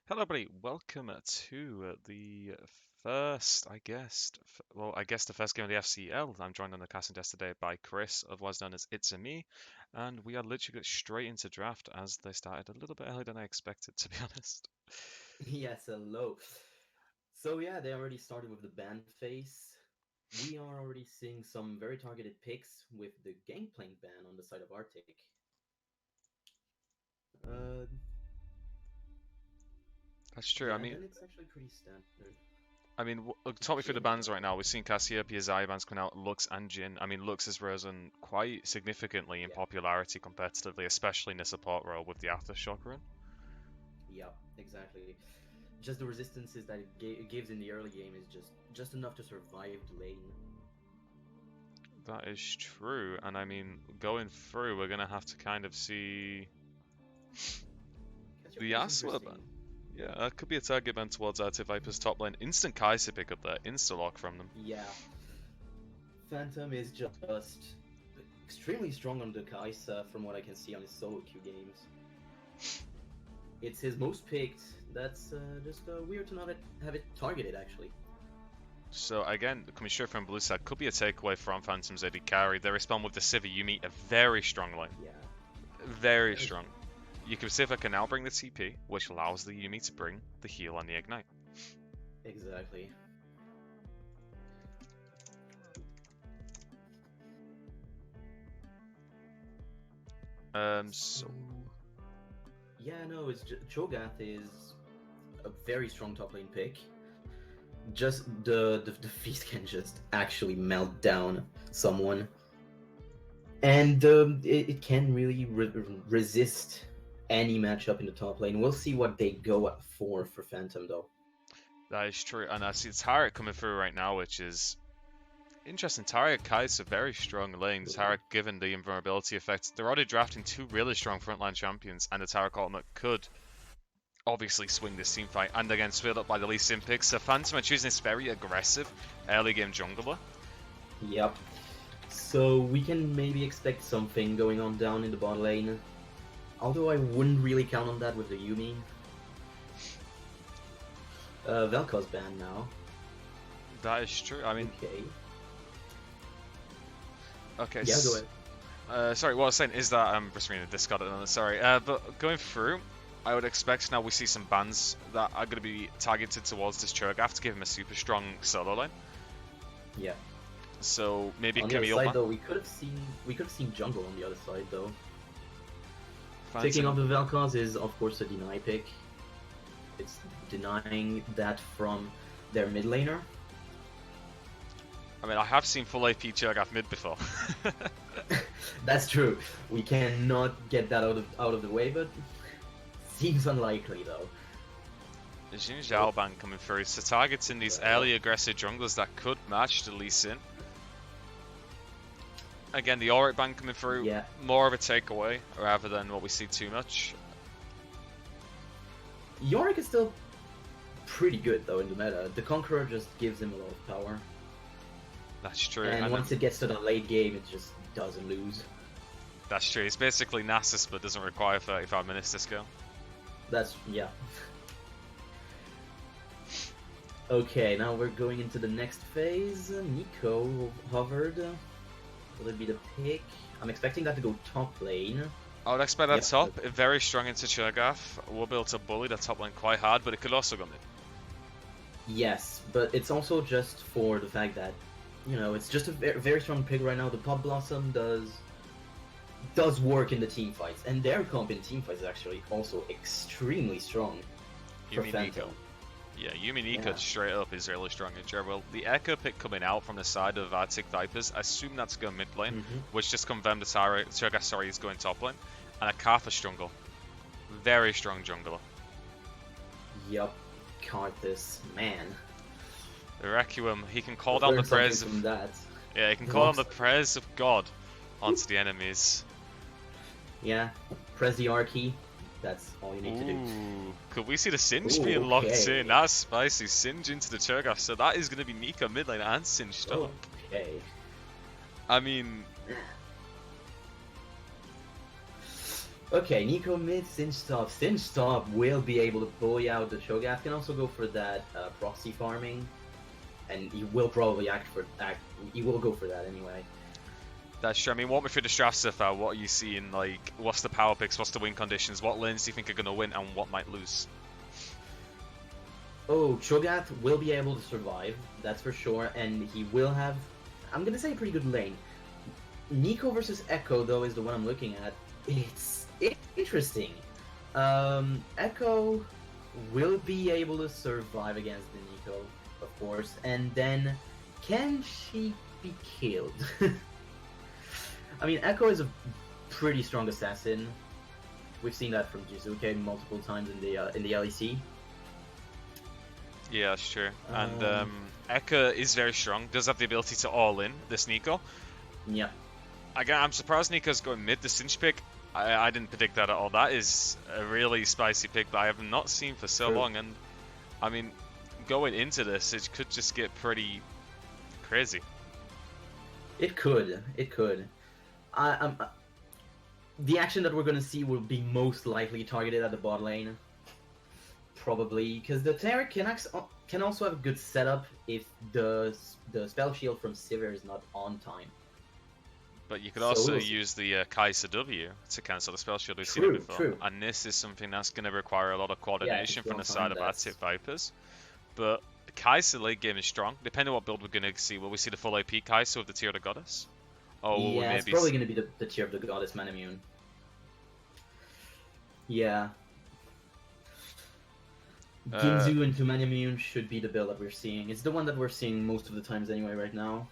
Hello, everybody. Welcome to the first, I guess the first game of the FCL. I'm joined on the casting desk today by Chris, otherwise known as It's a Me, and we are literally get straight into draft as they started a little bit earlier than I expected, to be honest. Yes, hello. So yeah, they already started with the ban phase. We are already seeing some very targeted picks with the Gangplank ban on the side of Arctic. Uh, That's true. yeah, then it's actually pretty standard. Talk me through the Jin, bans right now. We've seen Cassiopeia, Zaya bans coming out, Lux and Jin. Lux has risen quite significantly in yeah, popularity competitively, especially in the support role with the Aftershock run. yeah, exactly. Just the resistances that it gives in the early game is just enough to survive the lane. That is true, and going through, we're gonna have to kind of see the Cassiopeia is Asla ban. interesting. Yeah, that could be a target ban towards Arctic Viper's top lane. Instant Kai'Sa pick up there, insta lock from them. Yeah, Phantom is just extremely strong on the Kai'Sa from what I can see on his solo queue games. It's his most picked. That's just weird to not have it targeted, actually. So again, coming straight from blue side, could be a takeaway from Phantom's AD carry. They respond with the Civi. You meet a very strong lane, Yeah, very very strong. strong. You can Civi can now bring the TP, which allows the Yumi to bring the heal and the ignite. Exactly. So, So yeah, no, Cho'Gath is a very strong top lane pick. Just the feast can just actually melt down someone, and it can really resist any matchup in the top lane. We'll see what they go for Phantom though. that is true, and I see Tarek coming through right now, which is interesting. Tarek Kai's a very strong lane. Ooh. Tarek, given the invulnerability effect, they're already drafting two really strong frontline champions, and the Tarek ultimate could obviously swing this team fight. And again, swayed up by the Lee Sin picks. So Phantom are choosing this very aggressive early game jungler. Yep. So we can maybe expect something going on down in the bot lane. Although I wouldn't really count on that with the Yumi. Vel'Koz banned now. That is true. Okay. Okay. Yeah, go ahead. Sorry, what I was saying is that I'm just reading the Discord at the moment. Sorry, but going through, I would expect now we see some bans that are going to be targeted towards this Cho'Gath to give him a super strong solo lane. Yeah. So maybe On the other Camille side ban. though, we could have seen jungle on the other side though. Taking off Phantom. the Vel'Koz is of course a deny pick. It's denying that from their mid laner. I have seen full AP Cho'Gath mid before. That's true. We cannot get that out of the way, but seems unlikely though. Jin Oh, Zhao ban coming through, so targeting these well, early aggressive junglers that could match the Lee Sin. Again, the Auric ban coming through, yeah. more of a takeaway rather than what we see too much. Yorick is still pretty good though in the meta. The Conqueror just gives him a lot of power, That's true, and and then once it gets to the late game, it just doesn't lose. that's true. It's basically Nasus, but doesn't require 35 minutes to scale. That's yeah. Okay, now we're going into the next phase. Nico hovered. Will it be the pick? I'm expecting that to go top lane. I would expect that Yep. top, very strong into Cho'Gath. We'll be able to bully the top lane quite hard, but it could also go mid. Yes, but it's also just for the fact that, it's just a very strong pick right now. The Pop Blossom does work in the team fights, and their comp in team fights is actually also extremely strong for Yumi Nico. Phantom. Yeah, Yumi Nico Yeah. straight up is really strong in Gerbil. The Echo pick coming out from the side of Arctic Vipers, I assume that's going mid lane, which just confirmed that Cho'Gath is going top lane. And a Karthus jungle. Very strong jungler. Yup. Karthus, man. The Requiem, he can call I've down the learned something prayers of... from that. Yeah, he can call down What? the prayers of God onto the enemies. Yeah. Press the R key. That's all you need to do. Ooh, could we see the Singe Ooh, being locked okay. in? That's spicy. Singe into the Cho'Gath, so that is going to be Nico mid lane and Singe top. Okay. I mean, Okay, Nico mid, Singe top. Singe top will be able to bully out the Cho'Gath. Can also go for that proxy farming, and he will probably He will go for that anyway. That's true. I mean, walk me through the straps so far. What are you seeing? Like, what's the power picks? What's the win conditions? What lanes do you think are going to win and what might lose? Oh, Cho'Gath will be able to survive, that's for sure, and he will have, I'm gonna say, a pretty good lane. Nico versus Echo, though, is the one I'm looking at. It's interesting. Echo will be able to survive against the Nico, of course, and then can she be killed? I mean, Echo is a pretty strong assassin. We've seen that from Jizuke multiple times in the LEC. Yeah, that's true. And Eka is very strong. Does have the ability to all in this Nico. Yeah. Again, I'm surprised Nico's going mid the Cinch pick. I didn't predict that at all. That is a really spicy pick that I have not seen for so long. And I mean, going into this, it could just get pretty crazy. It could. It could. The action that we're going to see will be most likely targeted at the bot lane. Probably, because the Taric can also have a good setup if the spell shield from Sivir is not on time. But you could also use the Kai'Sa W to cancel the spell shield we've seen it before. True. And this is something that's going to require a lot of coordination from the side of Active Vipers. But Kai'Sa late game is strong. Depending on what build we're going to see, will we see the full AP Kai'Sa with the Tear of the Goddess? Or will we maybe it's probably going to be the Tear of the Goddess man immune. Yeah. Ginzu into man immune should be the build that we're seeing. It's the one that we're seeing most of the times anyway right now.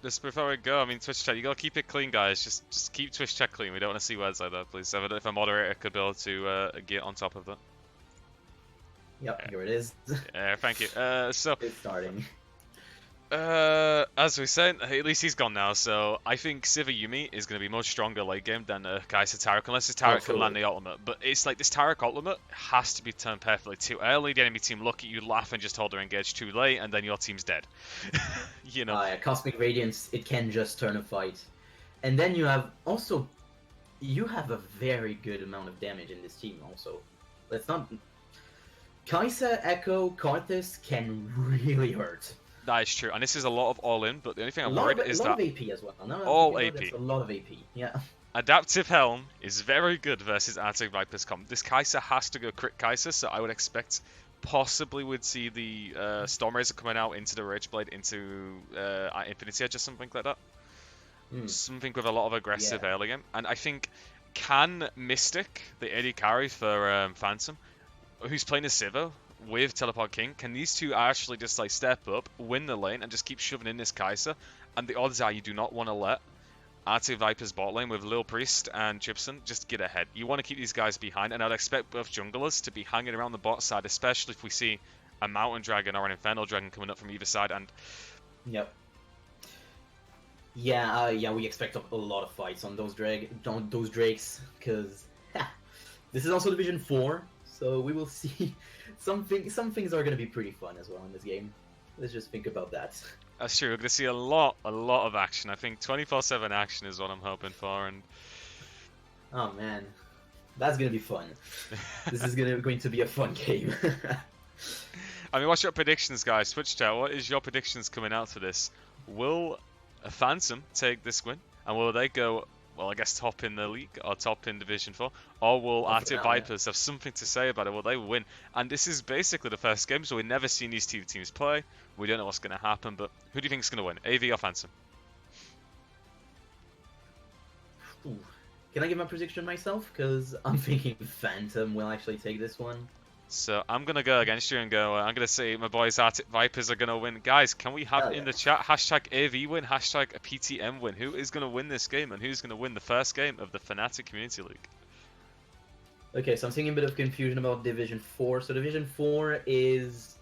Just before we go, I mean, Twitch chat, you gotta keep it clean, guys. Just keep Twitch chat clean. We don't want to see words like that, please. I don't know if a moderator could be able to get on top of that. Yep, here it is. Yeah, thank you. So it's starting. As we said, at least he's gone now, so I think Sivir Yumi is going to be much stronger late game than Kai'Sa Taric, unless his Taric can land the ultimate. But it's like this Taric ultimate has to be turned perfectly too early. The enemy team look at you, laugh, and just hold their engage too late, and then your team's dead. You know. Cosmic Radiance, it can just turn a fight. And then you have also, you have a very good amount of damage in this team also. Let's not... Kai'Sa, Echo, Karthus can really hurt. That is true, and this is a lot of all-in, but the only thing I'm worried is that... A lot of AP as well. All AP. A lot of AP, yeah. Adaptive Helm is very good versus Arctic Viper's comp. This Kai'Sa has to go crit Kai'Sa, so I would expect possibly we'd see the Stormrazor coming out into the Rageblade into Infinity Edge or something like that. Something with a lot of aggressive early game. And I think, can Mystic, the AD carry for Phantom, who's playing a Sivir, with Teleport King, can these two actually just like step up, win the lane, and just keep shoving in this Kai'Sa? And the odds are you do not want to let Arctic Viper's bot lane with Lil Priest and Chipson just get ahead. You want to keep these guys behind, and I'd expect both junglers to be hanging around the bot side, especially if we see a Mountain Dragon or an Infernal Dragon coming up from either side. And yep. Yeah, we expect a lot of fights on those drakes, because this is also Division 4, so we will see. Some things are going to be pretty fun as well in this game. Let's just think about that. That's true. We're going to see a lot of action. I think 24/7 action is what I'm hoping for. And oh man, that's going to be fun. This is going to be a fun game. I mean, what's your predictions, guys? Twitch chat, what is your predictions coming out for this? Will a Phantom take this win, and will they go? Well, I guess top in the league or top in Division 4, or will Arctic Vipers have something to say about it? Will they win? And this is basically the first game, so we've never seen these two teams play. We don't know what's going to happen, but who do you think is going to win, AV or Phantom? Ooh. Can I give my prediction myself? Because I'm thinking Phantom will actually take this one. So I'm going to go against you and go, I'm going to say my boys Arctic Vipers are going to win. Guys, can we have in the chat hashtag AV win, hashtag a PTM win? Who is going to win this game, and who's going to win the first game of the Fnatic Community League? Okay, so I'm seeing a bit of confusion about Division 4. So Division 4 is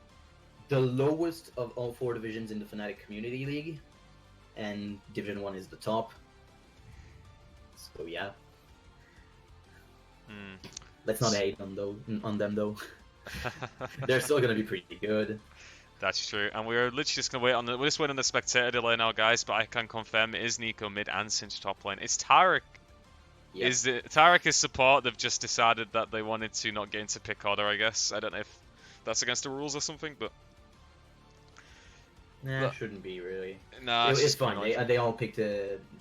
the lowest of all 4 divisions in the Fnatic Community League, and Division 1 is the top. So yeah. Let's not hate on them though. They're still gonna be pretty good. That's true, and we're literally just gonna wait on we're just waiting on the spectator delay now, guys. But I can confirm it is Nico mid and Cinch top lane. It's Taric Yep. Is it Tarek is support? They've just decided that they wanted to not get into pick order, I guess. I don't know if that's against the rules or something, but Nah, look, shouldn't be really. nah, it's It's just a bit fine. annoying for me. They all picked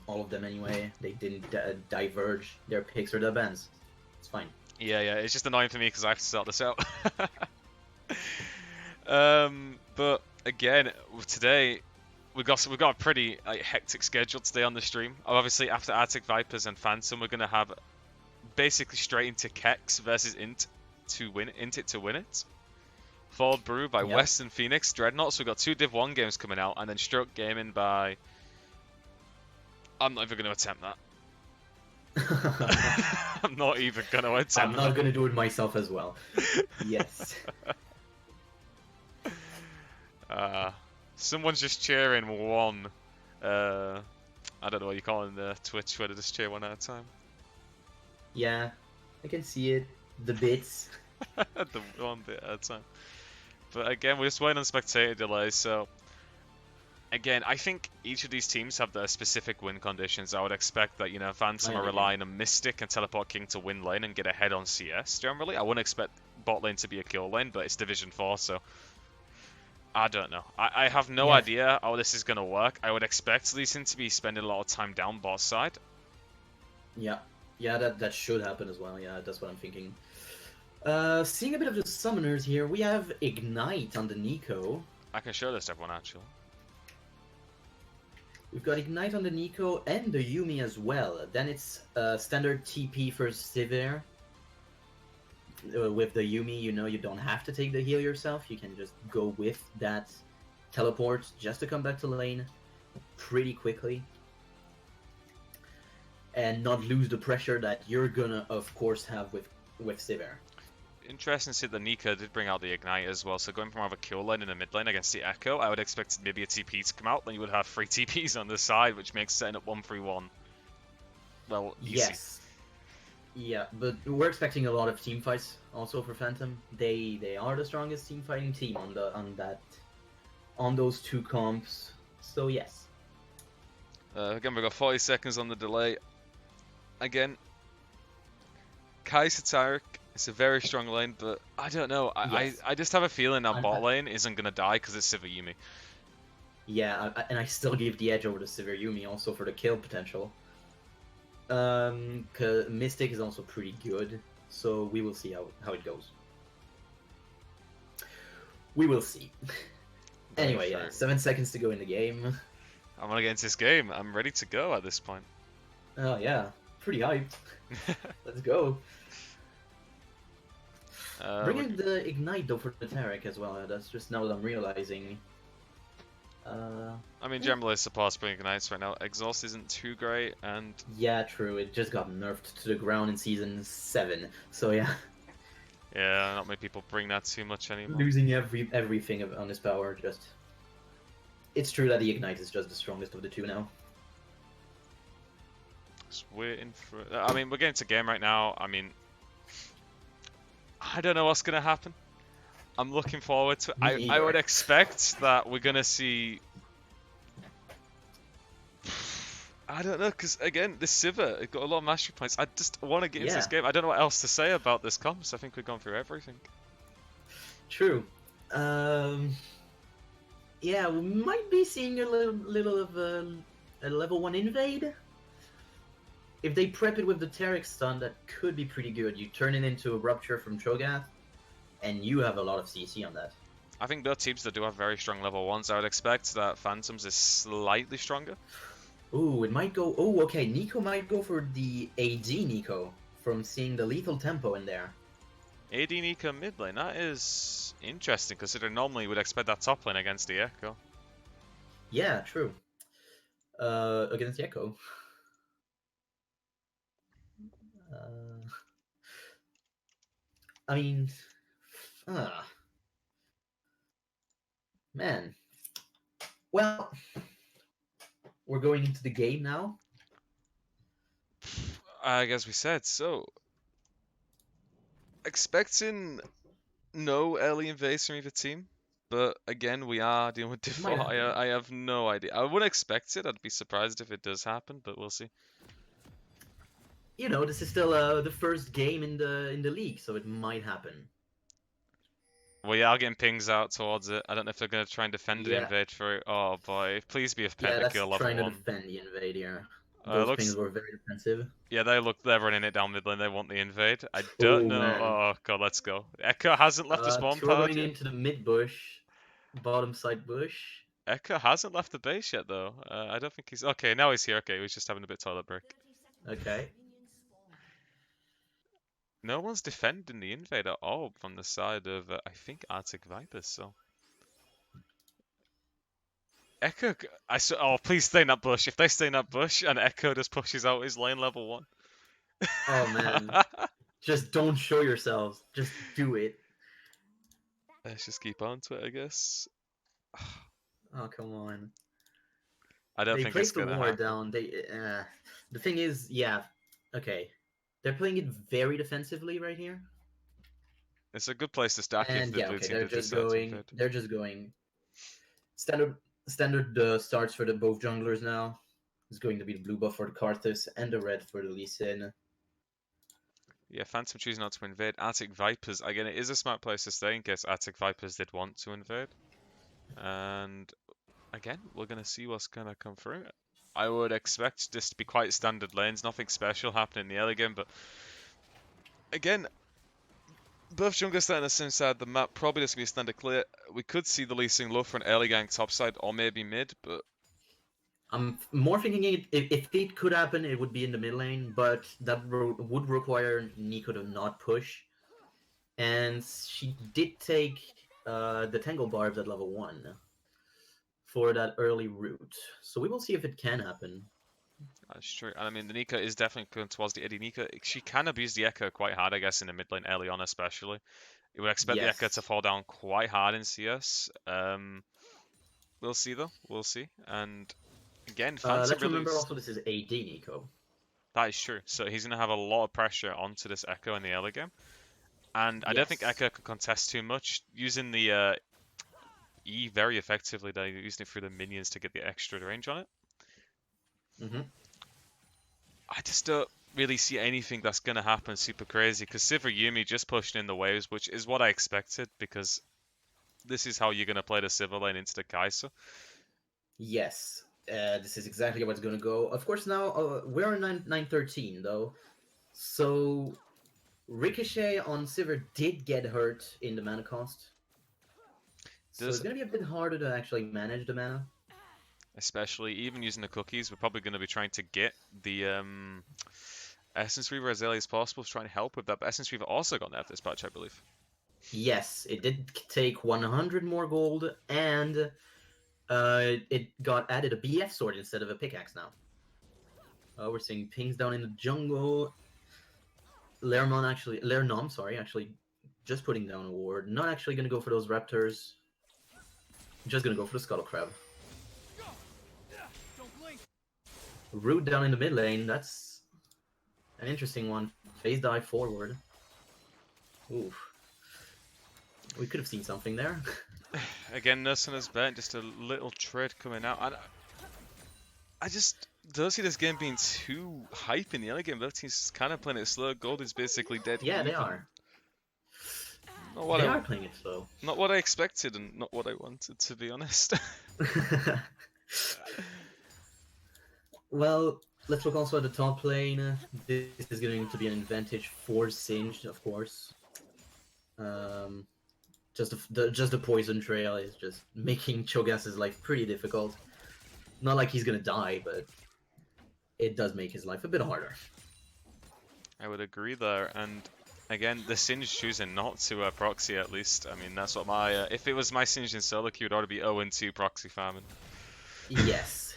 all of them anyway. They didn't diverge their picks or their bans. It's fine. Yeah, it's just annoying for me because I have to sort this out. But again, today we've got a pretty hectic schedule today on the stream. Obviously, after Arctic Vipers and Phantom, we're gonna have basically straight into Kex versus Int it to win it. Followed Brew by Yep. West and Phoenix Dreadnoughts. We've got two Div 1 games coming out, and then Stroke Gaming by. I'm not even going to attempt that. I'm not even going to attempt I'm not that. gonna do it myself as well. Yes. Someone's just cheering one. I don't know what you call it in the Twitch where they just cheer one at a time. Yeah, I can see it. The bits. The one bit at a time. But again, we're just waiting on spectator delays, so again, I think each of these teams have their specific win conditions. I would expect that, Phantom are relying on Mystic and Teleport King to win lane and get ahead on CS generally. I wouldn't expect bot lane to be a kill lane, but it's Division 4, so I don't know. I have no idea how this is going to work. I would expect Lee Sin to be spending a lot of time down bot side. Yeah. Yeah, that should happen as well. Yeah, that's what I'm thinking. Seeing a bit of the summoners here, we have Ignite on the Nico. I can show this to everyone, actually. We've got Ignite on the Nico and the Yuumi as well. Then it's standard TP for Sivir. With the Yuumi, you don't have to take the heal yourself. You can just go with that teleport just to come back to lane pretty quickly. And not lose the pressure that you're gonna, of course, have with Sivir. Interesting to see that Nika did bring out the Ignite as well, so going from have a kill lane and a mid lane against the Echo, I would expect maybe a TP to come out, then you would have 3 TPs on the side, which makes setting up 1-3-1, well, easy. Yes. Yeah, but we're expecting a lot of team fights also for Phantom. They are the strongest team fighting team on those two comps, so yes. Again, we've got 40 seconds on the delay. Again, Kai'Sa Taric is a very strong lane, but I don't know. I just have a feeling that bot lane isn't going to die because it's Sivir Yuumi. Yeah, and I still give the edge over to Sivir Yuumi also for the kill potential. Cause Mystic is also pretty good, so we will see how it goes. We will see. Anyway, yeah, 7 seconds to go in the game. I want to get into this game. I'm ready to go at this point. Oh yeah, pretty hyped. Let's go. Bring in the Ignite though for the Taric as well. That's just now that I'm realizing. I mean, generally support's bringing Ignites right now. Exhaust isn't too great, and yeah, true. It just got nerfed to the ground in Season 7, so yeah. Yeah, not many people bring that too much anymore. Losing everything on his power, just... It's true that the Ignite is just the strongest of the two now. Just waiting for... I mean, we're getting to game right now. I mean... I don't know what's going to happen. I'm looking forward to it. I would expect that we're going to see... I don't know, because again, this Sivir, it got a lot of mastery points. I just want to get into this game. I don't know what else to say about this comps. I think we've gone through everything. True. Yeah, we might be seeing a little of a level 1 invade. If they prep it with the Taric stun, that could be pretty good. You turn it into a Rupture from Cho'Gath, and you have a lot of CC on that. I think both teams that do have very strong level 1s, I would expect that Phantoms is slightly stronger. Ooh, it might go... Oh, okay, Nico might go for the AD Nico, from seeing the lethal tempo in there. AD Nico mid lane, that is interesting, considering normally you would expect that top lane against the Echo. Yeah, true. Against the Echo. I mean... Man. Well... We're going into the game now. I guess we said so. Expecting no early invades from either team, but again, we are dealing with Div 4. I have no idea. I wouldn't expect it. I'd be surprised if it does happen, but we'll see. you know, this is still the first game in the league, so it might happen. We are getting pings out towards it. I don't know if they're going to try and defend an Yeah, invade for it. Oh boy, please be a yeah, that's pentakill level trying to 1. defend the invade here. Those pings Looks, were very defensive. yeah, they're running it down mid lane. They want the invade. I don't Oh know. man. Oh god, let's go. Echo hasn't left the spawn Two are pad going yet. into the mid bush, bottom side bush. Echo hasn't left the base yet though. I don't think he's okay. Now he's here. Okay, he was just having a bit of toilet break. Okay. No one's defending the invade at all from the side of I think Arctic Vipers. So Echo, I saw. Oh, please stay in that bush. If they stay in that bush and Echo just pushes out his lane level 1. Oh man. Just don't show yourselves. Just do it. Let's just keep on to it, I guess. Oh come on. I don't They think it's placed the gonna ward happen. down. The thing is, yeah, okay. They're playing it very defensively right here. It's a good place to stack if And the yeah, blue okay, team did decide to invade. they're just going standard starts for the both junglers now. It's going to be the blue buff for the Karthus and the red for the Lee Sin. Yeah, Phantom choosing not to invade. Arctic Vipers, again, it is a smart place to stay in case Arctic Vipers did want to invade. And again, we're going to see what's going to come through. I would expect this to be quite standard lanes, nothing special happening in the early game, but again, both junglers starting on the same side of the map, probably just going to be standard clear. We could see the Lee Sin low for an early gang top side or maybe mid, but I'm more thinking if it could happen, it would be in the mid lane, but that would require Nico to not push. And she did take the Tangle Barbs at level 1 for that early route. So we will see if it can happen. that's true. And I mean, the Nika is definitely going towards the Eddie Nika. She can abuse the Echo quite hard, I guess, in the mid lane early on, especially. You would expect the Echo to Yes. fall down quite hard in CS. We'll see, though. We'll see. And again, Phantom Let's really remember is... also this is AD Nico. That is true. So he's going to have a lot of pressure onto this Echo in the early game. And I don't think Yes. Echo can contest too much. Using the E very effectively, they're using it through the minions to get the extra range on it. Mm-hmm. I just don't really see anything that's going to happen super crazy because Sivir Yumi just pushing in the waves, which is what I expected because this is how you're going to play the Sivir lane into the Kai'Sa. Yes. This is exactly what's going to go. Of course, now we're on 913 though. So Ricochet on Sivir did get hurt in the mana cost. So Does it's going to be a bit harder to actually manage the mana. especially even using the cookies, we're probably going to be trying to get the Essence Reaver as early as possible to try and help with that. But Essence Reaver also got nerfed this patch, I believe. Yes, it did take 100 more gold, and it got added a BF sword instead of a pickaxe now. We're seeing pings down in the jungle. Lernom, sorry, actually just putting down a ward. Not actually going to go for those raptors. Just going to go for the scuttle crab. Root down in the mid lane. That's an interesting one. Phase dive forward. Oof. We could have seen something there. Again, nursing his bet, just a little trade coming out. And I just don't see this game being too hype in the early game. Both teams kind of playing it slow. Gold is basically dead Yeah, they even. are. Not what They I are playing it slow. not what I expected and not what I wanted, to be honest. Well, let's look also at the top lane. This is going to be an advantage for Singed, of course. Just the poison trail is just making Cho'Gath's life pretty difficult. Not like he's gonna die, but it does make his life a bit harder. I would agree there. And again, the Singe choosing not to proxy at least. I mean, that's what my... if it was my Singe in solo queue, it ought to be 0-2 proxy farming. Yes.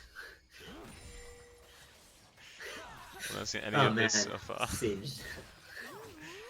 I don't see any Oh of man, this so far. Singed.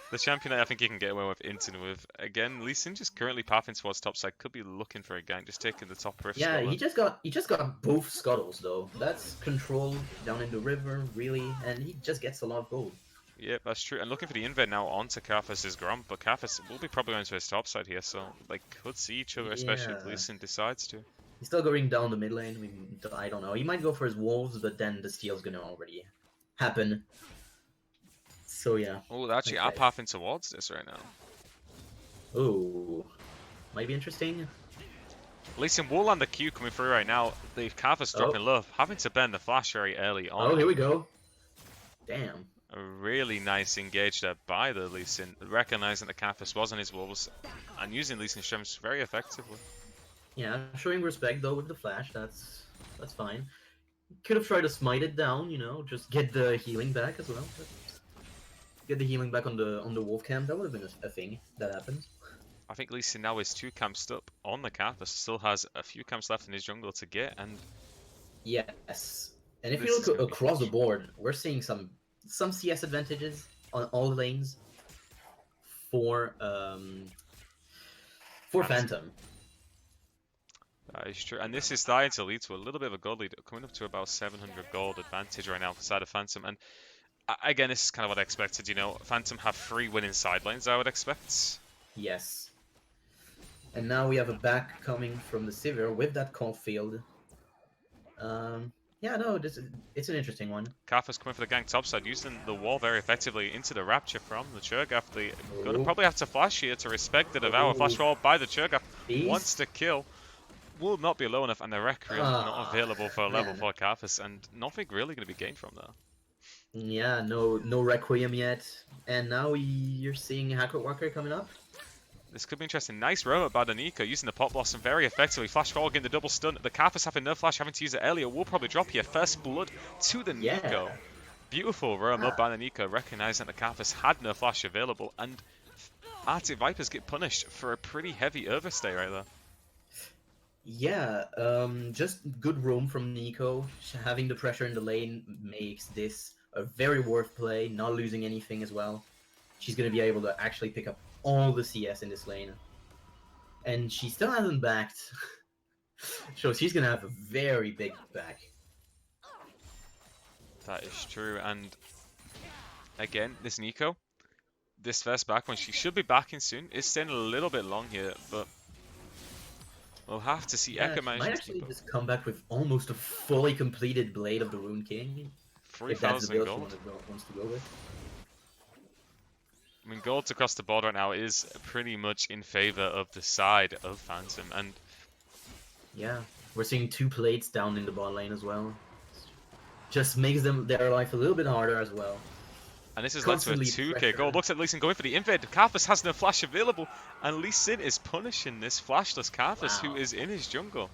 The champion I think he can get away with Inton with. Again, Lee Sin just currently pathing towards topside. Could be looking for a gank, just taking the top rift Yeah, spot he just got both scuttles though. That's control down in the river, really, and he just gets a lot of gold. Yep, that's true. And looking for the invade now onto Karthus' Gromp, but Karthus will be probably going to his topside here, so they could see each other, especially if Yeah. Lee Sin decides to. He's still going down the mid lane. I don't know. He might go for his wolves, but then the steal's gonna already happen. So yeah. Oh, they're actually Okay. up halfing towards this right now. Oh, might be interesting. Lee Sin will land the Q coming through right now. The Kafis Oh, dropping low, having to bend the flash very early on. oh, here we go. Damn. A really nice engage there by the Lee Sin, recognizing the Kafis was on his wolves and using Lee Sin's strengths very effectively. Yeah, showing respect though with the flash. That's fine. Could have tried to smite it down, you know, just get the healing back as well. Get the healing back on the wolf camp. That would have been a thing that happened. I think Lee Sin now is 2 camps up on the Kafis, still has a few camps left in his jungle to get, and Yes. And if you this is look going to be across the huge. board, we're seeing some CS advantages on all lanes for Phantom. Phantom. That is true, and this is starting to lead to a little bit of a gold lead, coming up to about 700 gold advantage right now for the side of Phantom, and again, this is kind of what I expected, you know, Phantom have 3 winning side lanes, I would expect. Yes. And now we have a back coming from the Sivir with that Caulfield. Yeah, no, it's an interesting one. Kafka's coming for the gank topside, using the wall very effectively into the Rapture from the Cho'Gath. They're going to Oh, probably have to flash here to respect the Devour. Flash oh, wall by the Cho'Gath, wants beast. to kill, will not be low enough, and the Requiem not Ah, available for a level man. 4 Kafis, and nothing really going to be gained from there. Yeah, no Requiem yet. And now you're seeing Hacker Walker coming up. This could be interesting. Nice robot by the Nico, using the Pot Blossom very effectively. Flash forward, getting the double stun. The Kafis having no flash, having to use it earlier, will probably drop here. First blood to the Yeah. Nico. Beautiful roam up Ah, by the Nico, recognizing that the Kafis had no flash available, and Arctic Vipers get punished for a pretty heavy overstay right there. yeah, just good roam from Nico. Having the pressure in the lane makes this a very worth play, not losing anything as well. She's going to be able to actually pick up all the CS in this lane. And she still hasn't backed. So she's going to have a very big back. That is true, and again, this Nico, this first back when she should be backing soon, is staying a little bit long here, but we'll have to see Yeah, Echo she might managing to actually keep up. just come back with almost a fully completed Blade of the Rune King. If that's the 3,000 build she gold. wants to go with. I mean, gold across the board right now is pretty much in favor of the side of Phantom, and Yeah, we're seeing 2 plates down in the bot lane as well. Just makes their life a little bit harder as well. this has led to a Constantly 2k gold. pressure. Looks like Lee Sin going for the invade. Karthus has no flash available, and Lee Sin is punishing this flashless Karthus who Wow. is in his jungle.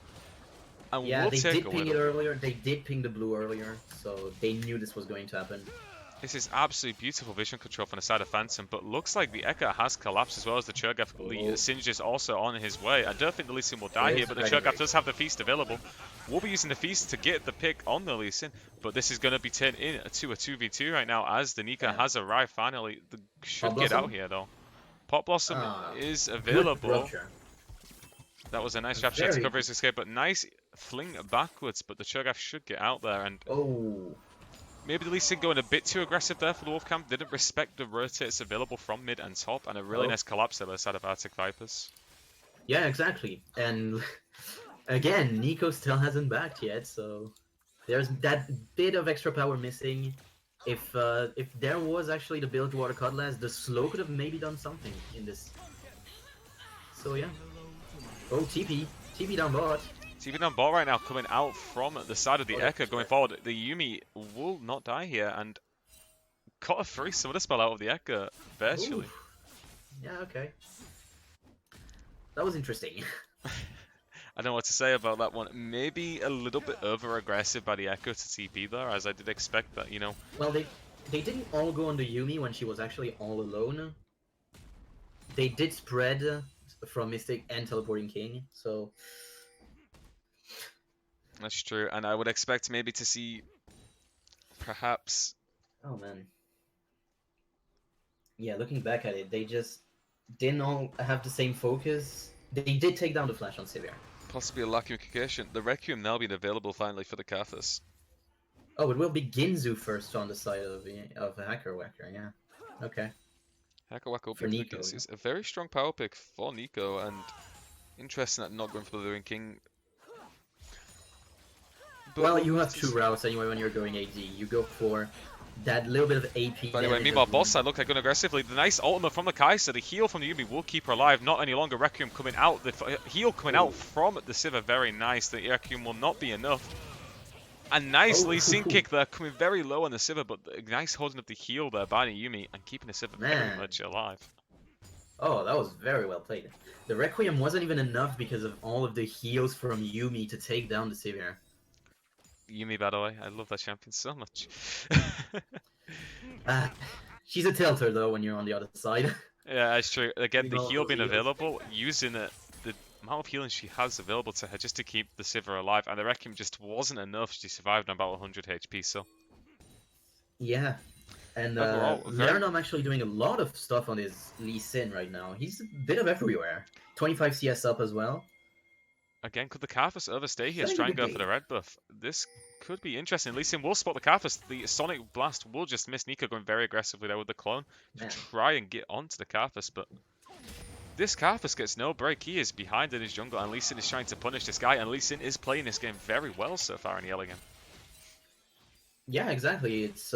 And Yeah, will they take did a ping it widow. earlier. They did ping the blue earlier, so they knew this was going to happen. This is absolutely beautiful vision control from the side of Phantom, but looks like the Ekka has collapsed as well as the Cho'Gath. Oh, Singe is also on his way. I don't think the Lee Sin will die here, there's but the the Dragon Cho'Gath Rage. does have the Feast available. We'll be using the Feast to get the pick on the Lee Sin, but this is going to be turned into a 2v2 right now as the Nika Yeah. has arrived finally. Should Pop get out Blossom? here though. Pot Blossom Ah, is good available. rupture. That was a nice trap shot to Very. cover his escape, but nice fling backwards, but the Cho'Gath should get out there, and Oh. maybe the Lee Sin going a bit too aggressive there for the Wolf Camp. Didn't respect the rotates available from mid and top, and a really Oh. nice collapse there by the side of Arctic Vipers. Yeah, exactly. And again, Nico still hasn't backed yet, so there's that bit of extra power missing. If there was actually the Bilgewater Cutlass, the slow could have maybe done something in this. So yeah. Oh, TP down bot. TV on bot right now, coming out from the side of the Oh, Echo, that's going right. forward. The Yumi will not die here, and got a free Summoner spell out of the Echo, virtually. Ooh. Yeah, okay. That was interesting. I don't know what to say about that one. Maybe a little bit over-aggressive by the Echo to TP there, as I did expect that, you know. Well, they didn't all go on the Yumi when she was actually all alone. They did spread from Mystic and Teleporting King, so That's true, and I would expect maybe to see perhaps oh man. Yeah, looking back at it, they just didn't all have the same focus. They did take down the Flash on Sivir. possibly a lack of communication. The Requiem now being available finally for the Kathas. Oh, it will be Ginzu first on the side of Hacker Whacker, yeah. Okay. Hakawako For picking Nico, against yeah. is a very strong power pick for Nico, and interesting that not going for the Blue King. But Well, we'll you have have to 2 see. routes anyway when you're going AD. You go for that little bit of AP But anyway, damage meanwhile, of bot side look like going aggressively. The nice ultimate from the Kai'Sa, the heal from the Yuumi will keep her alive. Not any longer. Requiem coming out. The heal coming out from the Sivir, very nice. The Requiem will not be enough. A nice Lee Sin kick there, coming very low on the Sivir, but nice holding up the heal there by the Yuumi and keeping the Sivir very Man. much alive. Oh, that was very well played. The Requiem wasn't even enough because of all of the heals from Yuumi to take down the Sivir. Yuumi, by the way, I love that champion so much. She's a tilter though when you're on the other side. Yeah, that's true. Again, the All heal those being heals. available, using it, the amount of healing she has available to her just to keep the Sivir alive, and the Requiem just wasn't enough. She survived on about 100 HP, so. Yeah. And Overall, very... Learnum actually doing a lot of stuff on his Lee Sin right now. He's a bit of everywhere. 25 CS up as well. Again, could the Karthus overstay here? Having Try a and good go for game. the red buff. This could be interesting. Lee Sin will spot the Karthus. The Sonic Blast will just miss. Nico going very aggressively there with the clone to Man. try and get onto the Karthus, but this Karthus gets no break. He is behind in his jungle, and Lee Sin is trying to punish this guy, and Lee Sin is playing this game very well so far in the early game. Yeah, exactly. It's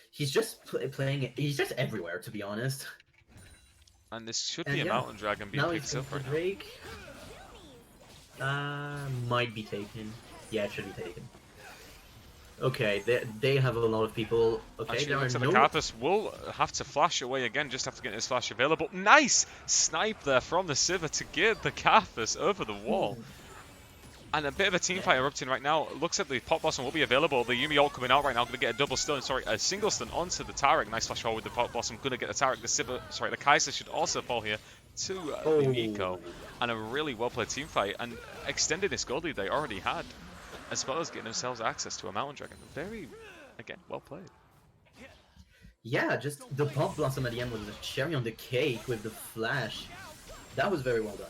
he's just playing. He's just everywhere, to be honest. And this should be a Mountain Dragon being now picked up right now. Drake. Might be taken. Yeah, it should be taken. Okay, they have a lot of people. Okay, Actually, there are looks like no... the Karthus will have to flash away again just after getting his flash available. Nice snipe there from the Sivir to get the Karthus over the wall. And a bit of a team fight erupting right now. Looks like the Pot Blossom will be available. The Yuumi ult coming out right now. Going to get a double stun. Sorry, a single stun onto the Taric. Nice flash forward with the Pot Blossom. Going to get the Taric. The Sivir, sorry, the Kai'Sa should also fall here to the Nico. And a really well played team fight. And extending this gold lead they already had, as well as getting themselves access to a Mountain Dragon. Very, again, well played. Yeah, just the Pot Blossom at the end was the cherry on the cake with the flash. That was very well done.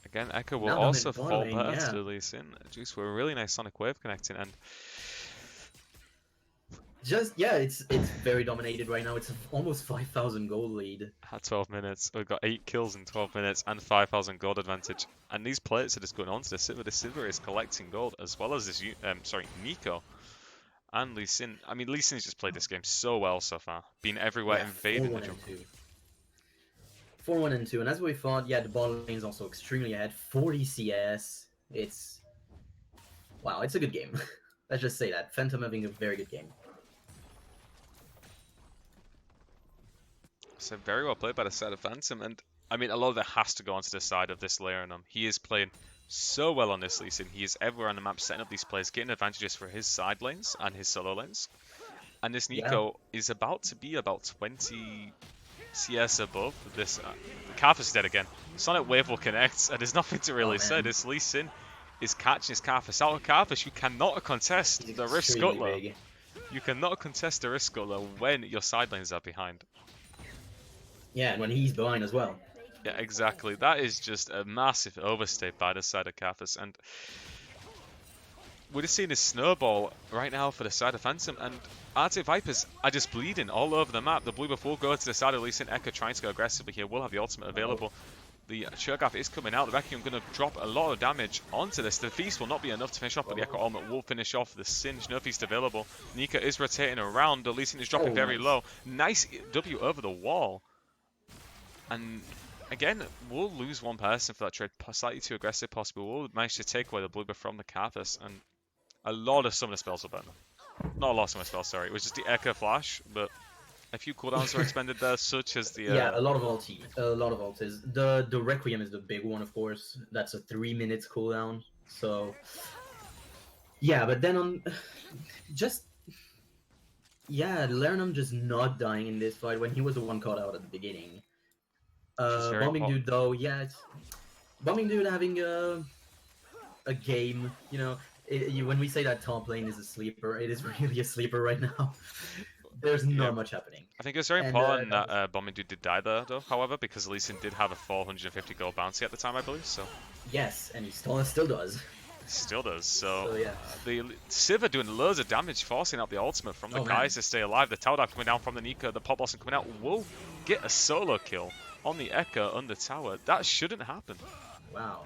Again, Echo will Now also them in fall bottom, back yeah. to Lee Sin. Juice for a really nice Sonic Wave connecting, and Just, yeah, it's very dominated right now. It's almost 5,000 gold lead. at 12 minutes, we've got 8 kills in 12 minutes and 5,000 gold advantage. And these players are just going on to the Sivir. The Sivir is collecting gold as well as this, Nico and Lee Sin. I mean, Lee Sin's just played this game so well so far, been everywhere, invading the jungle. 4-1 and 2, and as we thought, yeah, the bot lane is also extremely ahead. 40 CS. It's... Wow, it's a good game. Let's just say that. Phantom having a very good game. So very well played by the side of Phantom, and I mean, a lot of that has to go onto the side of this Leonum. He is playing so well on this Lee Sin. He is everywhere on the map, setting up these plays, getting advantages for his side lanes and his solo lanes. And this Nico is about to be about 20 CS above this. The Karthus is dead again. Sonic Wave will connect, and there's nothing to really say. This Lee Sin is catching his Karthus out of Karthus. You cannot contest the Rift Scuttler. You cannot contest the Rift Scuttler when your side lanes are behind. Yeah, and when he's behind as well. Yeah, exactly. That is just a massive overstay by the side of Karthus, and we're just seeing this snowball right now for the side of Phantom, and Arctic Vipers are just bleeding all over the map. The blue buff will go to the side of Lee Sin. Echo trying to go aggressively here, will have the ultimate available. The Cho'Gath is coming out. The Requiem going to drop a lot of damage onto this. The Feast will not be enough to finish off, but the Echo ultimate will finish off the Singe. No Feast available. Nika is rotating around. The Lee Sin is dropping very low. Nice W over the wall. And again, we'll lose one person for that trade. Slightly too aggressive, possibly. We'll manage to take away the blue buff from the Karthus, and a lot of summoner spells will burn. Not a lot of summoner spells, sorry. It was just the Echo Flash, but a few cooldowns were expended there, such as the... Yeah, a lot of ulti. A lot of ultis. The Requiem is the big one, of course. That's a 3 minutes cooldown. So... Yeah, but then on... Just... Yeah, Learnum just not dying in this fight when he was the one caught out at the beginning. Bombing Dude, though, yeah, it's... Bombing Dude having a game, you know... when we say that top lane is a sleeper, it is really a sleeper right now. There's not much happening. I think it's very important that Bombing Dude did die there, though, however, because Lee Sin did have a 450 gold bounty at the time, I believe, so... Yes, and he still does. Still does, so yeah. The Sivir doing loads of damage, forcing out the ultimate from the Kai'Sa to stay alive. The Tower Dive coming down from the Nika, the Pot Blossom coming out will get a solo kill on the Echo on the tower. That shouldn't happen. Wow.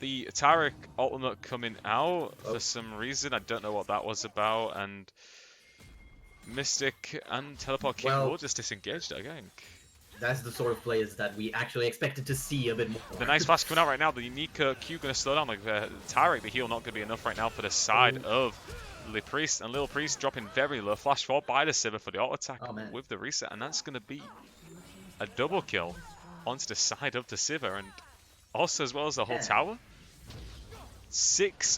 The Tarek ultimate coming out Oh, for some reason. I don't know what that was about. And Mystic and Teleport King will well, just disengage, I think. that's the sort of players that we actually expected to see a bit The more. nice flash coming out right now. The unique Q going to slow down. Like Tarek, the heal not going to be enough right now for the side Oh, of Lil Priest. And Lil Priest dropping very low. Flash forward by the Sivir for the auto attack oh man. with the reset. And that's going to be a double kill onto the side of the Sivir. And also as well as the whole Yeah, tower.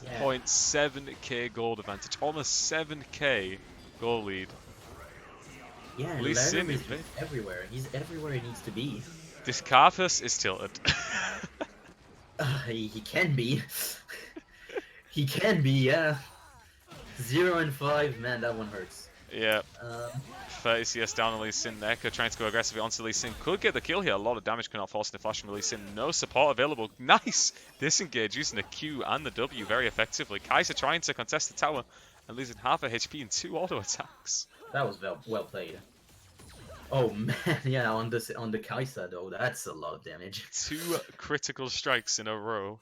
yeah. 6.7k gold advantage. Almost 7k goal lead. Yeah, and Lee Sin Lerner is is just big. everywhere. He's everywhere he needs to be. This Carthus is tilted. He can be. He can be, yeah. 0 and 5, man, that one hurts. Yeah. Um, 30 CS down on Lee Sin. Echo trying to go aggressively onto Lee Sin. Could get the kill here. A lot of damage coming out forcing the flash from Lee Sin. No support available. Nice! Disengage using the Q and the W very effectively. Kaiser trying to contest the tower and losing half a HP in 2 auto attacks. that was well played. Oh man, yeah, on the Kai'Sa though, that's a lot of damage. 2 critical strikes in a row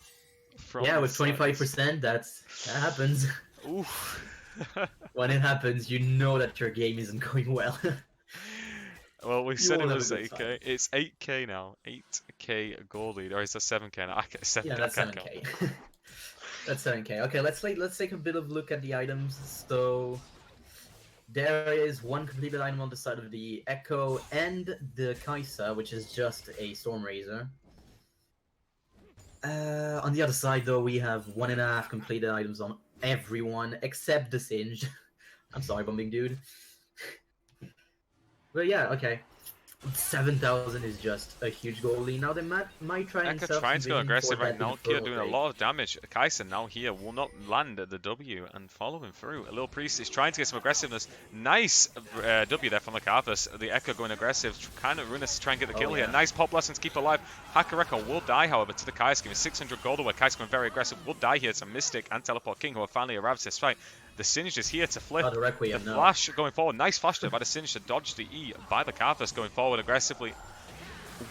from Yeah, the with sides. 25%, that happens. Ooh. When it happens, you know that your game isn't going well. Well, we You said it won't have a was good time. 8k. It's 8k now. 8k goal lead. Or is that 7k now? 7k. Yeah, I that's can't count. 7k. That's 7k. Okay, let's take a bit of look at the items. So there is one completed item on the side of the Echo and the Kai'Sa, which is just a Storm Razor. On the other side, though, we have 1.5 completed items on everyone except the Singed. I'm sorry, Bumbling Dude. But yeah, okay. 7,000 is just a huge goal lead. Now they might try and Eka trying to go self-envision for aggressive right that now. Kia Infernal doing a Drake. lot of damage. Kaisen now here will not land at the W and following through. A little Priest is trying to get some aggressiveness. Nice W there from the Carthus. The Echo going aggressive. Kind of Ruinous to try and get the kill Oh here. yeah. Nice pop blessing to keep alive. Hakareko will die, however, to the Kais, giving 600 gold away. Kais going very aggressive. Will die here to Mystic and Teleport King, who have finally arrived to this fight. The Singed is here to flip. Oh, the The Requiem, no. flash going forward. Nice flash there by the Singed to dodge the E by the Carthus going forward aggressively.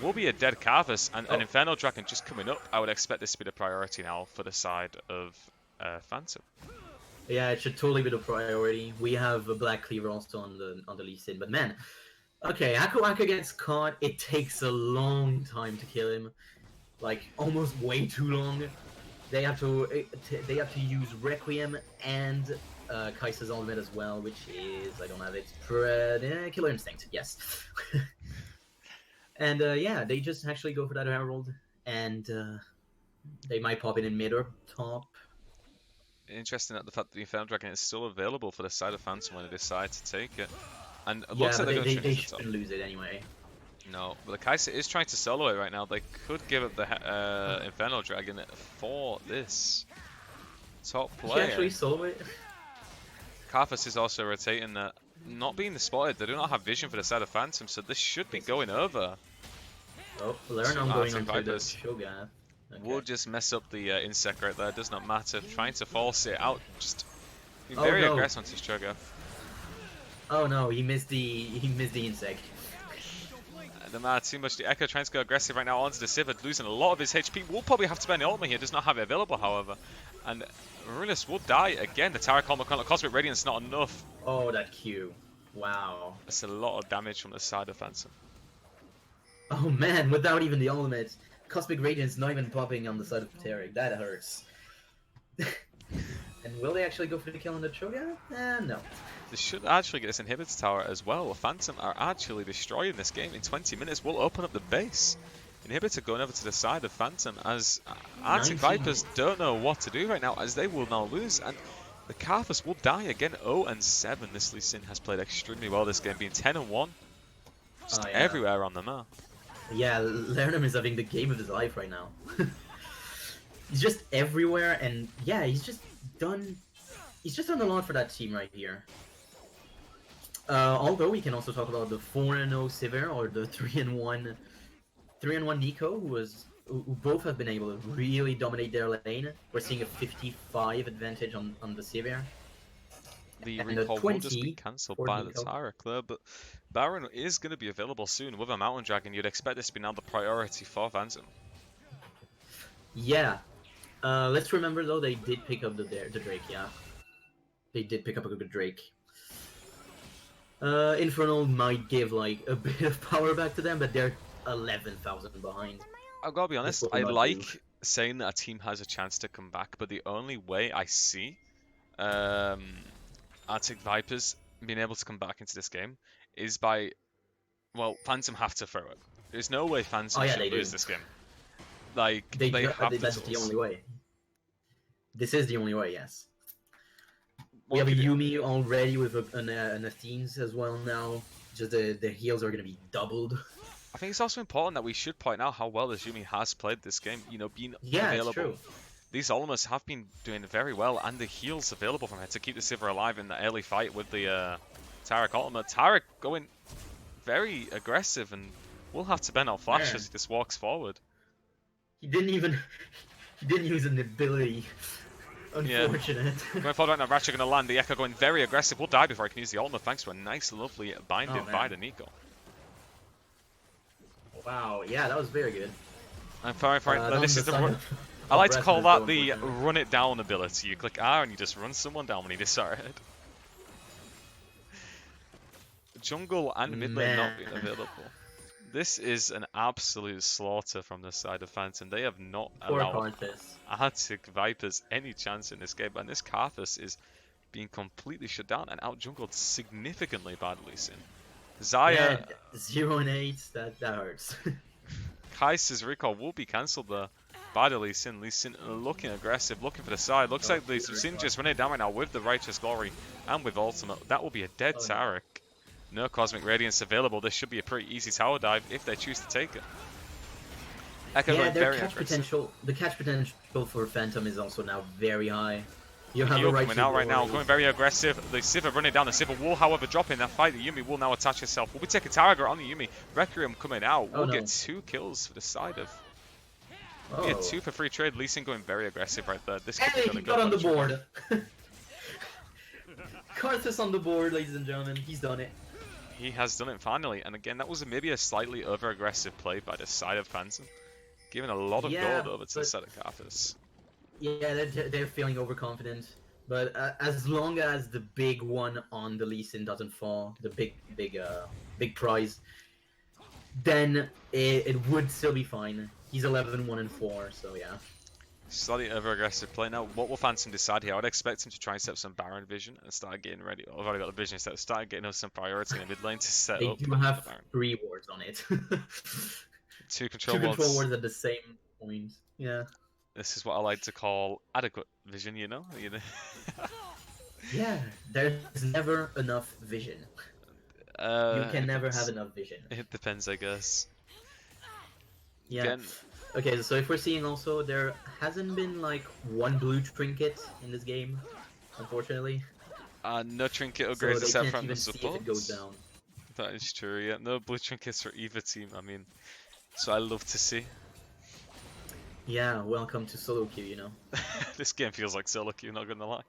Will be a dead Carthus and an Infernal Dragon just coming up. I would expect this to be the priority now for the side of Phantom. Yeah, it should totally be the priority. We have a Black Cleaver also on the Lee Sin, but man, okay, Aku gets caught. It takes a long time to kill him, like almost way too long. They have to use Requiem and Kai'Sa's ultimate as well, which is I don't have it. Killer Instinct, yes. And yeah, they just actually go for that Herald, and they might pop in mid or top. Interesting that the fact that the Infernal Dragon is still available for the side of Phantom when they decide to take it. And it Yeah, looks like but they're going to they change the top. shouldn't lose it anyway. No, but the Kaiser is trying to solo it right now. They could give up the Infernal Dragon for this top Did she player. actually solo it? Carthus is also rotating that. Not being spotted, they do not have vision for the side of Phantom, so this should be going over. Oh, learn to on going Arctic onto the Vipers. Shogun. Okay. Would just mess up the insect right there, does not matter. Trying to force it out, just being Oh, very no. aggressive onto Sugar. Oh no, he missed the insect. No matter too much, the Echo trying to go aggressive right now onto the Sivir, losing a lot of his HP. Will probably have to spend the ultimate here, does not have it available, however. And Ruinous will die again. The Tower Cosmic Radiance not enough. Oh, that Q. Wow. That's a lot of damage from the side of Phantom. Oh man, without even the ultimate. Cosmic Radiance not even popping on the side of Pteric. That hurts. And will they actually go for the kill on the Shogun? No. They should actually get this Inhibitor Tower as well. Phantom are actually destroying this game. In 20 minutes, we'll open up the base. Inhibitor going over to the side of Phantom as Arctic Vipers don't know what to do right now, as they will now lose. And the Carthus will die again. 0-7. This Lee Sin has played extremely well this game, being 10-1. Just everywhere on the map. Yeah, Lernum is having the game of his life right now. He's just everywhere, and yeah, he's just done a lot for that team right here. Although we can also talk about the 4-0 Sivir or the 3-1 Nico, who both have been able to really dominate their lane. We're seeing a 55 advantage on the Sivir. The And recall will just be 20 cancelled for by the Nico. Tarek there, but Baron is going to be available soon with a Mountain Dragon. You'd expect this to be now the priority for Phantom. Yeah, Let's remember though, they did pick up the Drake. Yeah, they did pick up a good Drake. Infernal might give like a bit of power back to them, but they're 11,000 behind. I've got to be This honest, will I not do. like saying that a team has a chance to come back, but the only way I see um, Arctic Vipers being able to come back into this game is by, well, Phantom have to throw it. There's no way Oh Phantom yeah, should they lose do. this game. Like, they have the That's the tools. only way. This is the only way. Yes. We What have a could you... Yumi already with an Athenes as well now. Just the heals are gonna be doubled. I think it's also important that we should point out how well Azumi has played this game, you know, being Yeah, it's available. true. These Ultimates have been doing very well, and the heals available from her to keep the Sivir alive in the early fight with the Taric Ultimate. Taric going very aggressive, and we'll have to bend our flash Man. as he just walks forward. He didn't use an ability. Unfortunate. Yeah. Going forward right now, Ratchet going to land. The Echo going very aggressive. Will die before I can use the ultimate, thanks to a nice, lovely binding by the Nico. Wow, yeah, that was very good. I'm fine. This is the I like to call that the run it down ability. You click R and you just run someone down when he disarmed. Jungle and mid lane not being available. This is an absolute slaughter from the side of Phantom. They have not allowed Arctic Vipers any chance in this game, and this Karthus is being completely shut down and out-jungled significantly by the Lee Sin. Xayah... Yeah, 0 and 8, that hurts. Kai'Sa's recall will be cancelled there by the Lee Sin. Lee Sin looking aggressive, looking for the side. Looks like Lee Sin just running down right now with the Righteous Glory and with Ultimate. That will be a dead Taric. No Cosmic Radiance available. This should be a pretty easy tower dive if they choose to take it. Echo yeah, their very catch potential. The catch potential for Phantom is also now very high. You have a right coming out right now, going very aggressive. The Sivir running down. The Sivir will, however, drop in that fight. The Yuumi will now attach herself. We'll be taking Taraga on the Yuumi. Requiem coming out. We'll get 2 kills for the side of. We'll get 2 for free trade. Lee Sin going very aggressive right there. This could be really good. Got on the board. Karthus on the board, ladies and gentlemen. He's done it. He has done it finally, and again, that was maybe a slightly over-aggressive play by the side of Phantom, giving a lot of gold over to the side of Karthus. Yeah, they're feeling overconfident, but as long as the big one on the Lee Sin doesn't fall, the big prize, then it would still be fine. He's 11-1-4, so yeah. Slightly over-aggressive play. Now, what will Phantom decide here? I would expect him to try and set up some Baron vision and start getting ready. I've already got the vision set. Start getting us some priority in the mid lane to set up. They do have 3 wards on it. 2 control wards at the same point. Yeah. This is what I like to call adequate vision, you know? Yeah, there's never enough vision. You can never have enough vision. It depends, I guess. Yeah. Again, okay, so if we're seeing also, there hasn't been like 1 blue trinket in this game, unfortunately. No trinket upgrades except from the support. If it goes down. That is true, yeah. No blue trinkets for either team, I mean, so I love to see. Yeah, welcome to solo queue, you know. This game feels like solo queue, not gonna lie.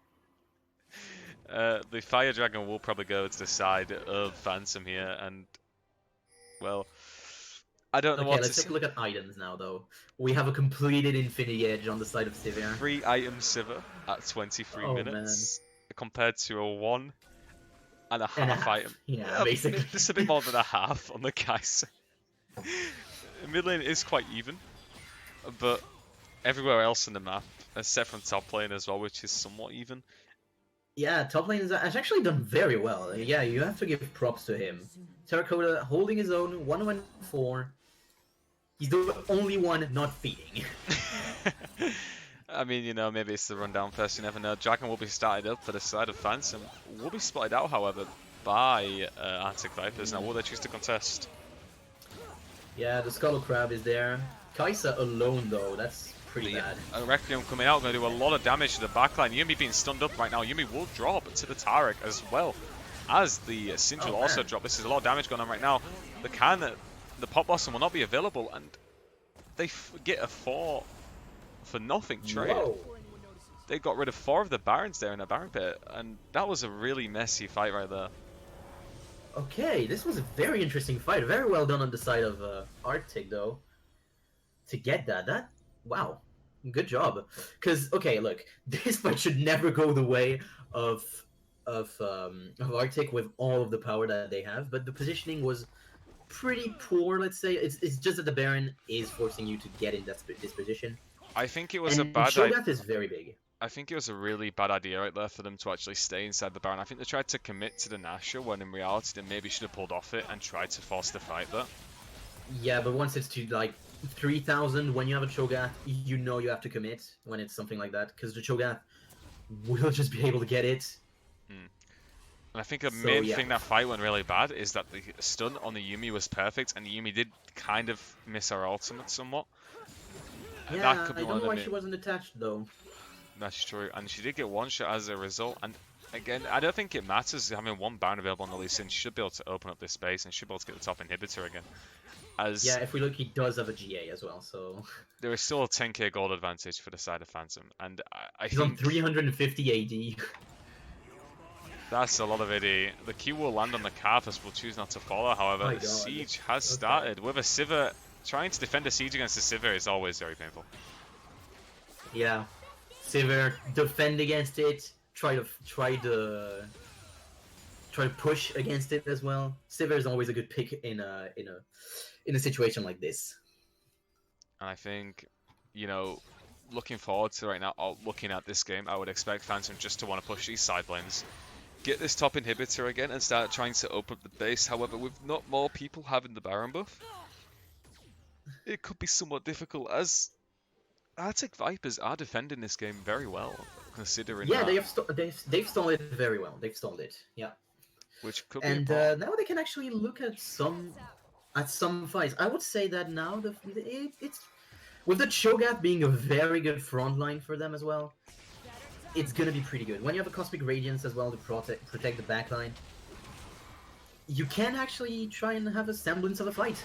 The Fire Dragon will probably go to the side of Phantom here, and, well, I don't know what to say. Let's take a look at items now, though. We have a completed Infinity Edge on the side of Sivir. 3 item Sivir at 23 minutes, compared to a 1.5 item. Yeah, basically. Just a bit more than a half on the Kai'Sa. Mid lane is quite even, but everywhere else in the map, except from top lane as well, which is somewhat even. Yeah, top lane has actually done very well. Yeah, you have to give props to him. Terracotta holding his own, 1-1-4. He's the only one not feeding. I mean, you know, maybe it's the rundown first, you never know. Dragon will be started up for the side of Phantom. Will be spotted out, however, by Arctic Vipers. Now, will they choose to contest? Yeah, the Skull Crab is there. Kai'Sa alone, though, that's pretty bad. Requiem coming out, going to do a lot of damage to the backline. Yuumi being stunned up right now. Yuumi will drop to the Taric as well as the Sindri will also drop. This is a lot of damage going on right now. The Pop Blossom will not be available, and they get a 4 for nothing trade. Whoa. They got rid of 4 of the Barons there in a Baron pit, and that was a really messy fight right there. Okay, this was a very interesting fight. Very well done on the side of Arctic, though. To get that, wow. Good job. Because okay, look, this fight should never go the way of of Arctic with all of the power that they have, but the positioning was pretty poor. Let's say it's just that the Baron is forcing you to get in this position, I think it was a and bad I Shogath is very big. I think it was a really bad idea right there for them to actually stay inside the Baron. I think they tried to commit to the Nashor when in reality they maybe should have pulled off it and tried to force the fight there. Yeah, but once it's to like 3,000, when you have a Cho'Gath, you know you have to commit when it's something like that, because the Cho'Gath will just be able to get it. Hmm. And I think the So main yeah, thing that fight went really bad is that the stun on the Yumi was perfect, and the Yumi did kind of miss her ultimate somewhat. That yeah, could be I one don't of know the why she wasn't attached though. That's true, and she did get one shot as a result. And again, I don't think it matters having one Baron available on the Lee Sin. She should be able to open up this space and should be able to get the top inhibitor again. Yeah, As if we look, he does have a GA as well, so there is still a 10k gold advantage for the side of Phantom, and I he's on think 350 AD. that's a lot of AD. The Q will land on the Carthus, will choose not to follow. However, My the God. siege has Okay. started with a Sivir. Trying to defend a siege against a Sivir is always very painful. Yeah, Sivir defend against it. Try to push against it as well. Sivir is always a good pick in a situation like this. And I think, you know, looking forward to right now, or looking at this game, I would expect Phantom just to want to push these side lanes, get this top inhibitor again, and start trying to open up the base. However, with not more people having the Baron buff, it could be somewhat difficult, as Arctic Vipers are defending this game very well, considering Yeah, that, they've stalled it very well. They've stalled it. Yeah, which could be and important. now they can actually look at some fights. I would say that now it's with the Cho'Gath being a very good front line for them as well. It's gonna be pretty good when you have a Cosmic Radiance as well to protect the backline. You can actually try and have a semblance of a fight.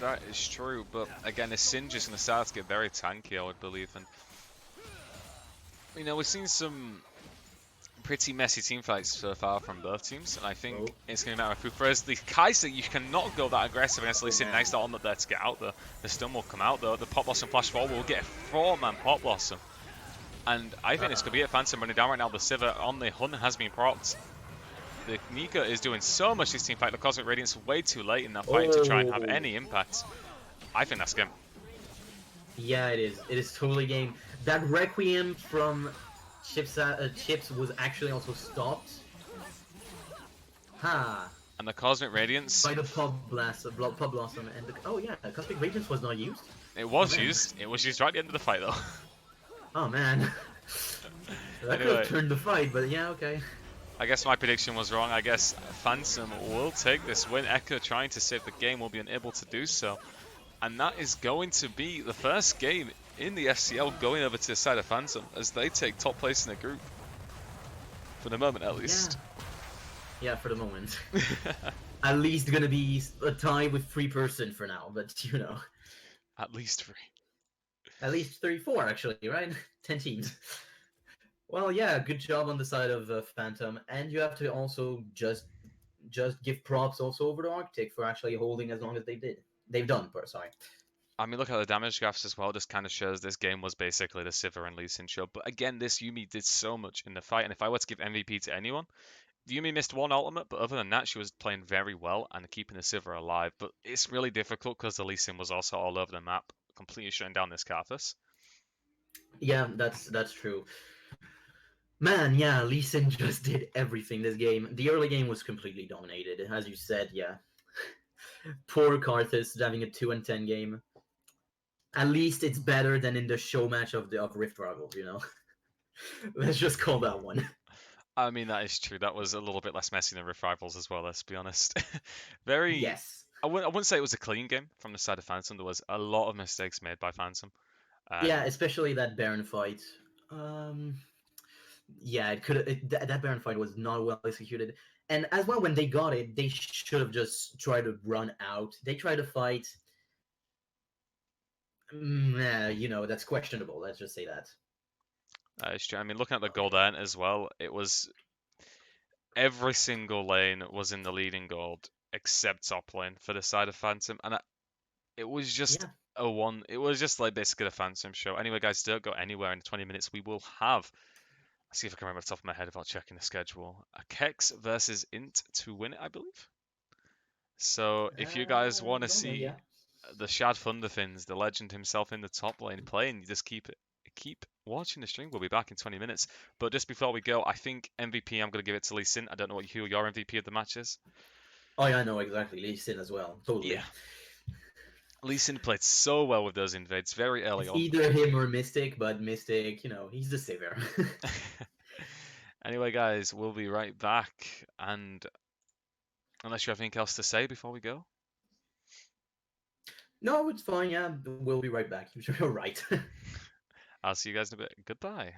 That is true, but again, the Singe is going to start to get very tanky, I would believe. And, you know, we've seen some pretty messy team fights so far from both teams, and I think Oh, it's going to matter of who. Whereas the Kaiser, you cannot go that aggressive against Lee oh Sin. man. Nice on there to get out there. The stun will come out though. The Pop Blossom flash forward will get a 4-man Pop Blossom. And I think this could be it. Phantom running down right now. The Sivir on the hunt has been propped. The Nika is doing so much this team fight. The Cosmic Radiance way too late in that fight to try and have Oh, any impact. I think that's game. yeah, it is. It is totally game. That Requiem from Chips was actually also stopped. Ha! And the Cosmic Radiance, By the Pub Blossom, and oh yeah, Cosmic Radiance was not used. it Oh was man. used. It was used right at the end of the fight though. Oh man. That could have Anyway, turned the fight, but yeah, okay. I guess my prediction was wrong. I guess Phantom will take this win. Echo trying to save the game will be unable to do so. And that is going to be the first game in the FCL going over to the side of Phantom as they take top place in the group. For the moment, at Yeah. least. Yeah, for the moment. At least gonna be a tie with 3% for now, but you know. At least 3. At least 34 actually, right? 10 teams. Well, yeah, good job on the side of Phantom, and you have to also just give props also over to Arctic for actually holding as long as they did. They've done, sorry. I mean, look at the damage graphs as well. This kind of shows this game was basically the Sivir and Lee Sin show. But again, this Yumi did so much in the fight. And if I were to give MVP to anyone, Yumi missed one ultimate, but other than that, she was playing very well and keeping the Sivir alive. But it's really difficult because the Lee Sin was also all over the map, completely shutting down this Karthus. Yeah, that's true. Man, yeah, Lee Sin just did everything this game. The early game was completely dominated, as you said. Yeah, poor Karthus having a 2-10 game. At least it's better than in the show match of Rift Rivals. You know, let's just call that one. I mean, that is true. That was a little bit less messy than Rift Rivals as well, let's be honest. Very. Yes. I wouldn't say it was a clean game from the side of Phantom. There was a lot of mistakes made by Phantom. Yeah, And especially that Baron fight. Um, yeah, that Baron fight was not well executed. And as well, when they got it, they should have just tried to run out. They tried to fight. You know, that's questionable. Let's just say that. it's true. I mean, looking at the Okay. Golden as well, it was every single lane was in the leading gold except top lane for the side of Phantom. And it was just Yeah. a one. It was just like basically a phantom show. Anyway, guys, don't go anywhere. In 20 minutes, we will have. Let's see if I can remember off the top of my head without checking the schedule. A Kex versus Int to win it, I believe. So if you guys want to Normally, see yeah. the Shad Thunderfins, the legend himself in the top lane playing, you just keep watching the stream. We'll be back in 20 minutes. But just before we go, I think MVP I'm going to give it to Lee Sin. I don't know who your MVP of the match is. Oh yeah, I know exactly. Lee Sin as well. Yeah, Totally. Lee Sin played so well with those invades very early It's on. either him or Mystic, but Mystic, he's the savior. Anyway, guys, we'll be right back. And unless you have anything else to say before we go, No, it's fine. Yeah, we'll be right back. You're right. I'll see you guys in a bit. Goodbye.